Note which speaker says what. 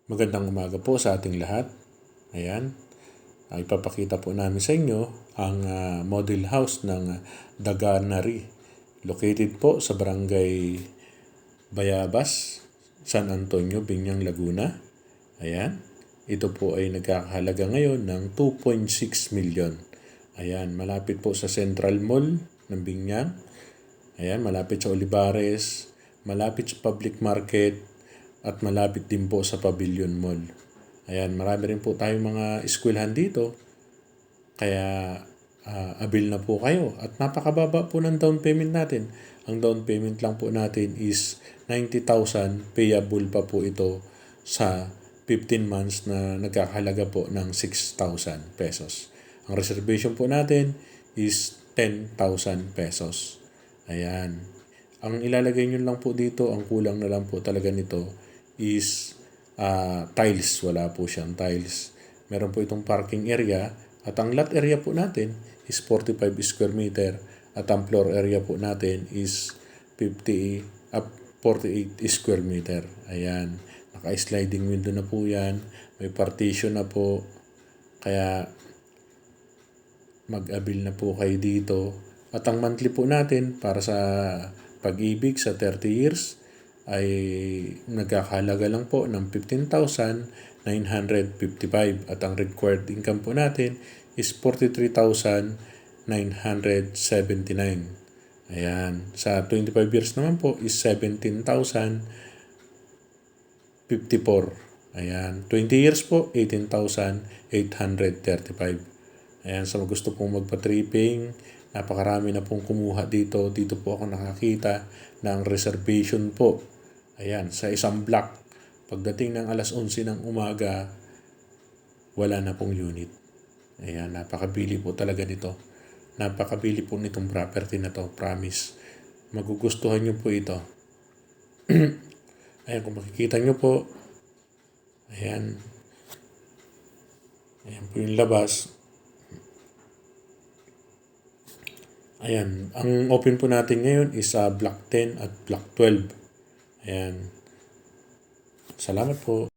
Speaker 1: Magandang umaga po sa ating lahat. Ayan. Ipapakita po namin sa inyo ang model house ng Daganari. Located po sa Barangay Bayabas, San Antonio, Biñang, Laguna. Ayan. Ito po ay nagkakahalaga ngayon ng 2.6 million. Ayan. Malapit po sa Central Mall ng Biñang. Ayan. Malapit sa Olivares. Malapit sa Public Market. At malapit din po sa Pavilion Mall. Ayan, marami rin po tayong mga eskwelahan dito. Kaya avail na po kayo. At napakababa po ng down payment natin. Ang down payment lang po natin is 90,000. Payable pa po ito sa 15 months na nagkakahalaga po ng 6,000 pesos. Ang reservation po natin is 10,000 pesos. Ayan. Ang ilalagay nyo lang po dito, ang kulang na lang po talaga nito is tiles. Wala po siyang tiles. Meron po itong parking area at ang lot area po natin is 45 square meter at ang floor area po natin is 48 square meter. Ayan. Naka-sliding window na po yan. May partition na po. Kaya mag-avail na po kayo dito. At ang monthly po natin para sa Pag-ibig sa 30 years ay nagkakahalaga lang po ng 15,955 at ang required income po natin is 43,979. Ayan. Sa 25 years naman po is 17,054. Ayan. 20 years po, 18,835. Ayan. Sa gusto pong magpa-tripping, napakarami na pong kumuha dito. Dito po ako nakakita ng reservation po. Ayan, sa isang block. Pagdating ng alas 11 ng umaga, wala na pong unit. Ayan, napakabili po talaga nito. Napakabili po nitong property na to, promise. Magugustuhan nyo po ito. Ayan, kung makikita nyo po, ayan. Ayan po yung labas. Ayan, ang open po natin ngayon is Block 10 at Block 12. Ayan. Salamat po.